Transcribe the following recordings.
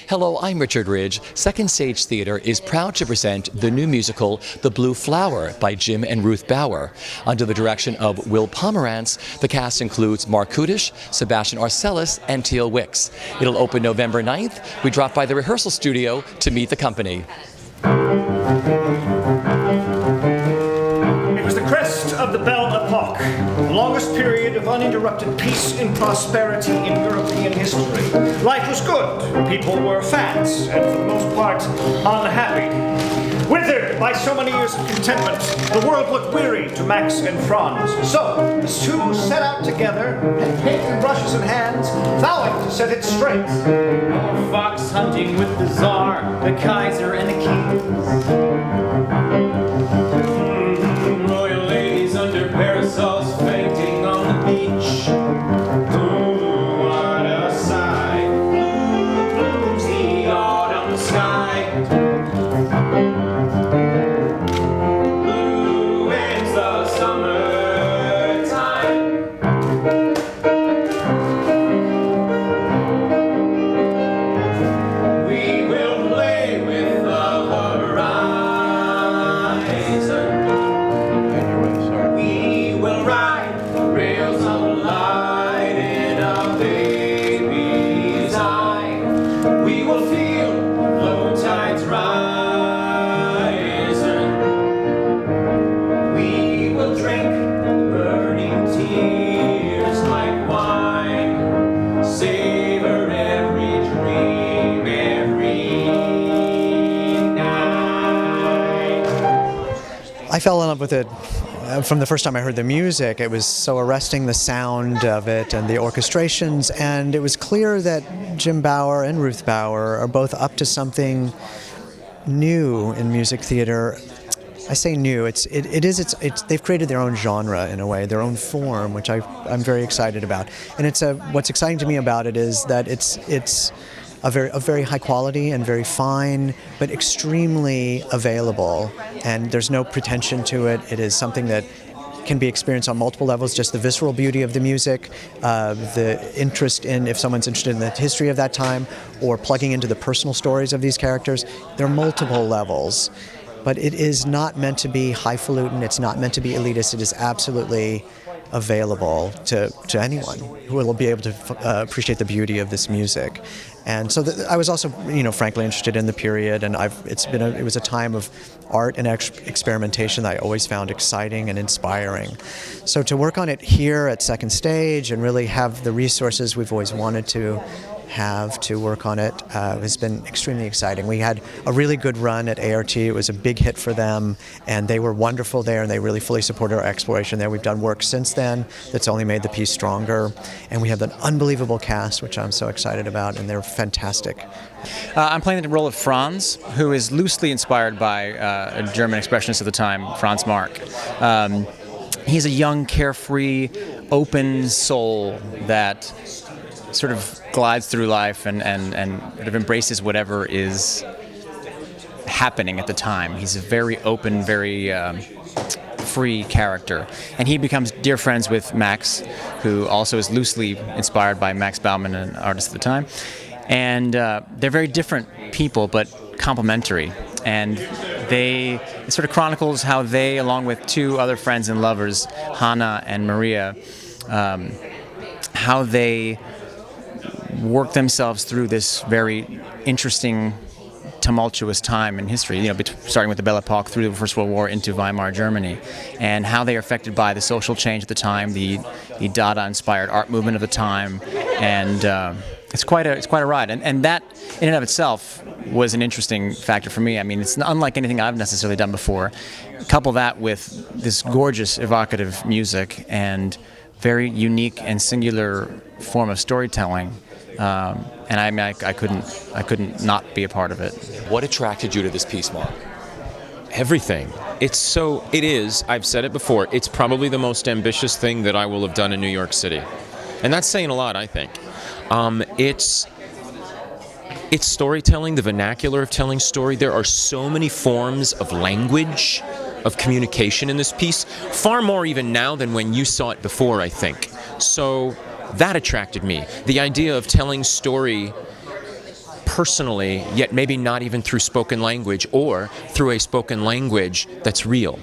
Hello, I'm Richard Ridge. Second Stage Theatre is proud to present the new musical, The Blue Flower, by Jim and Ruth Bauer. Under the direction of Will Pomerantz, the cast includes Mark Kudisch, Sebastian Arcelus, and Teal Wicks. It'll open November 9th. We drop by the rehearsal studio to meet the company. It was the crest of the Belle Epoque, the longest period of uninterrupted peace and prosperity in European history. Life was good, people were fat, and for the most part, unhappy. Withered by so many years of contentment, the world looked weary to Max and Franz. So, the two set out together, and paint and brushes in hands, vowing to set it straight. More fox hunting with the Tsar, the Kaiser, and the kings. Royal ladies under parasols fainting on the beach. Ooh, what a sight. Blue blooms the autumn sky. Blue ends the summertime. We will play with the horizon. We will ride rails of light in a baby's eye. We will feel low tides rising. We will drink burning tears like wine. Savor every dream, every night. I fell in love with it from the first time I heard the music. It was so arresting, the sound of it and the orchestrations, and it was clear that Jim Bauer and Ruth Bauer are both up to something new in music theater. I say new, they've created their own genre in a way, their own form, which I'm very excited about. And what's exciting to me about it is that it's a very high quality and very fine, but extremely available. And there's no pretension to it. It is something that can be experienced on multiple levels, just the visceral beauty of the music, the interest in, if someone's interested in the history of that time, or plugging into the personal stories of these characters. There are multiple levels, but it is not meant to be highfalutin, it's not meant to be elitist, it is absolutely available to anyone who will be able to appreciate the beauty of this music. And so I was also, frankly interested in the period, and it was a time of art and experimentation that I always found exciting and inspiring. So to work on it here at Second Stage and really have the resources we've always wanted to have to work on it has been extremely exciting. We had a really good run at ART. It was a big hit for them, and they were wonderful there, and they really fully supported our exploration there. We've done work since then that's only made the piece stronger, and we have an unbelievable cast, which I'm so excited about, and they're fantastic. I'm playing the role of Franz, who is loosely inspired by a German expressionist of the time, Franz Marc. He's a young, carefree, open soul that sort of glides through life and sort of embraces whatever is happening at the time. He's a very open, very free character. And he becomes dear friends with Max, who also is loosely inspired by Max Baumann, an artist at the time. And they're very different people, but complementary. And it sort of chronicles how they, along with two other friends and lovers, Hannah and Maria, how they work themselves through this very interesting, tumultuous time in history, starting with the Belle Epoque through the First World War into Weimar Germany, and how they are affected by the social change at the time, the Dada-inspired art movement of the time, and it's quite a ride. And that, in and of itself, was an interesting factor for me. I mean, it's unlike anything I've necessarily done before. Couple that with this gorgeous, evocative music and very unique and singular form of storytelling. And I mean, I couldn't not be a part of it. What attracted you to this piece, Mark? Everything. It is, I've said it before, it's probably the most ambitious thing that I will have done in New York City. And that's saying a lot, I think. It's storytelling, the vernacular of telling story. There are so many forms of language, of communication in this piece, far more even now than when you saw it before, I think. So that attracted me. The idea of telling story personally, yet maybe not even through spoken language, or through a spoken language that's real.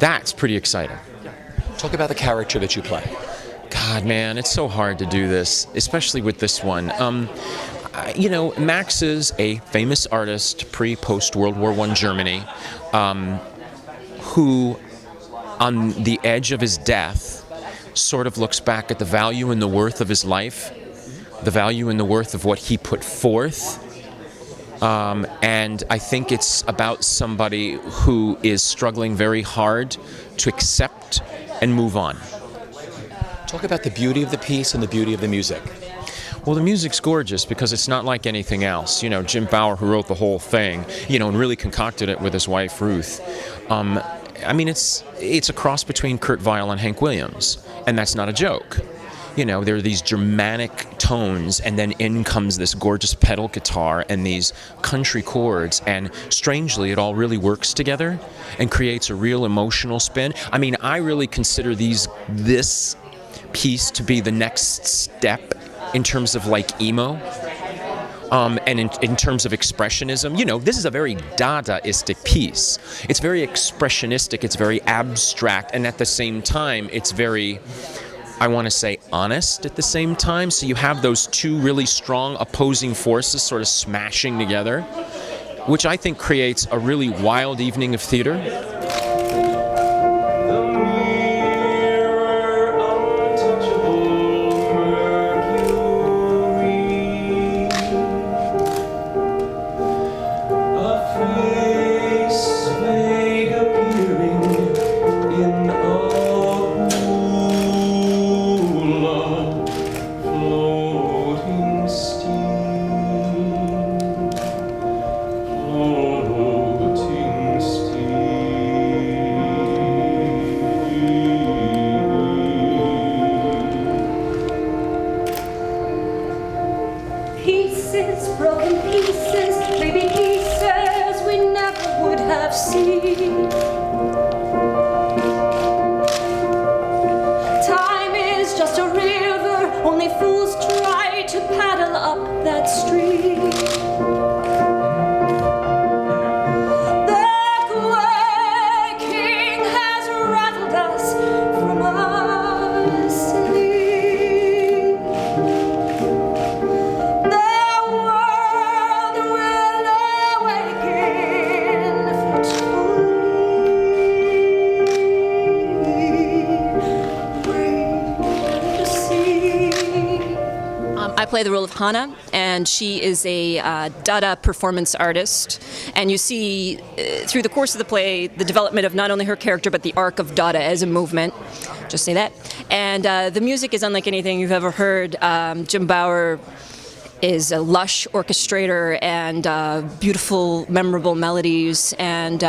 That's pretty exciting. Talk about the character that you play. God, man, it's so hard to do this, especially with this one. You know, Max is a famous artist pre-post-World War I Germany, who, on the edge of his death, sort of looks back at the value and the worth of his life, the value and the worth of what he put forth. And I think it's about somebody who is struggling very hard to accept and move on. Talk about the beauty of the piece and the beauty of the music. Well, the music's gorgeous because it's not like anything else. You know, Jim Bauer, who wrote the whole thing, you know, and really concocted it with his wife, Ruth. I mean, it's a cross between Kurt Weill and Hank Williams, and that's not a joke. You know, there are these Germanic tones, and then in comes this gorgeous pedal guitar and these country chords, and strangely, it all really works together and creates a real emotional spin. I mean, I really consider this piece to be the next step in terms of like emo, and in terms of expressionism. You know, this is a very Dadaistic piece. It's very expressionistic, it's very abstract, and at the same time, it's very, I want to say, honest at the same time. So you have those two really strong opposing forces sort of smashing together, which I think creates a really wild evening of theater. Broken pieces, baby pieces we never would have seen. Time is just a river, only fools try to paddle up that stream. The quaking has rattled us from our sleep. I play the role of Hannah, and she is a Dada performance artist. And you see through the course of the play the development of not only her character but the arc of Dada as a movement. Just say that. And the music is unlike anything you've ever heard. Jim Bauer is a lush orchestrator and beautiful, memorable melodies, and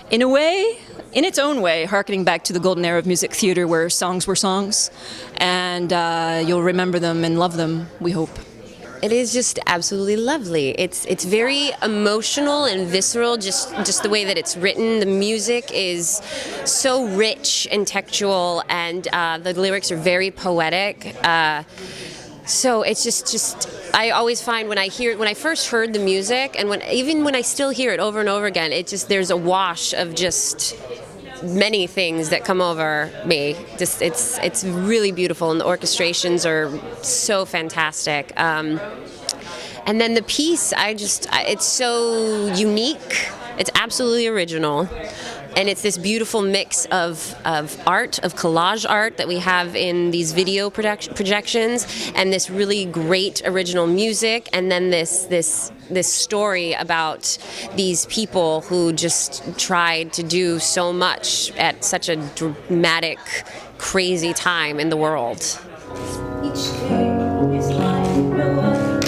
in a way, in its own way, harkening back to the golden era of music theater where songs were songs, and you'll remember them and love them, we hope. It is just absolutely lovely. It's very emotional and visceral, just the way that it's written. The music is so rich and textual, and the lyrics are very poetic. So it's just I always find when I first heard the music, and even when I still hear it over and over again, there's a wash of just many things that come over me. Just it's really beautiful, and the orchestrations are so fantastic. And then the piece, it's so unique. It's absolutely original. And it's this beautiful mix of art, of collage art that we have in these video projections, and this really great original music, and then this story about these people who just tried to do so much at such a dramatic, crazy time in the world. Each day is like no other,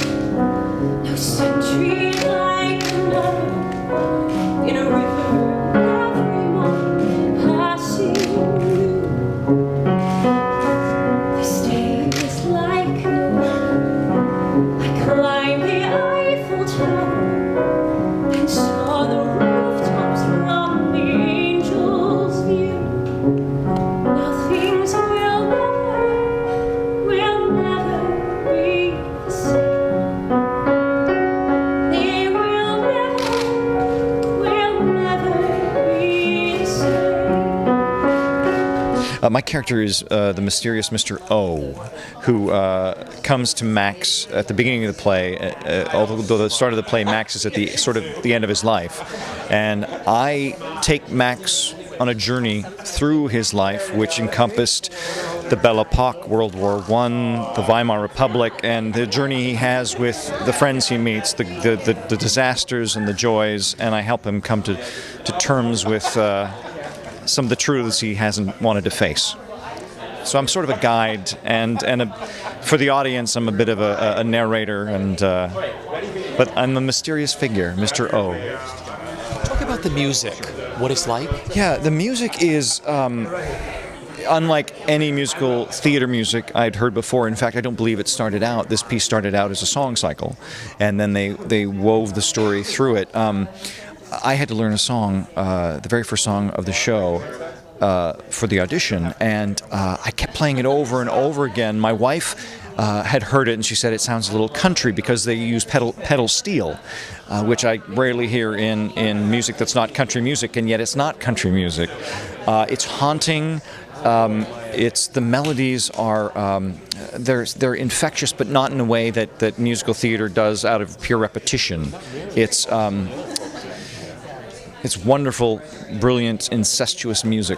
no century like another, in a river. This day is like no other. I climbed the Eiffel Tower and saw the rooftops from the angel's view. Now things will never be the same. My character is the mysterious Mr. O, who comes to Max at the beginning of the play. Although the start of the play, Max is at the sort of the end of his life, and I take Max on a journey through his life, which encompassed the Belle Epoque, World War I, the Weimar Republic, and the journey he has with the friends he meets, the disasters and the joys, and I help him come to terms with some of the truths he hasn't wanted to face. So I'm sort of a guide, and for the audience, I'm a bit of a narrator, but I'm a mysterious figure, Mr. O. Talk about the music, what it's like. Yeah, the music is unlike any musical theater music I'd heard before. In fact, I don't believe this piece started out as a song cycle, and then they wove the story through it. I had to learn a song, the very first song of the show, for the audition, and I kept playing it over and over again. My wife had heard it, and she said it sounds a little country because they use pedal steel, which I rarely hear in music that's not country music, and yet it's not country music. It's haunting. The melodies are they're infectious, but not in a way that musical theater does out of pure repetition. It's wonderful, brilliant, incestuous music.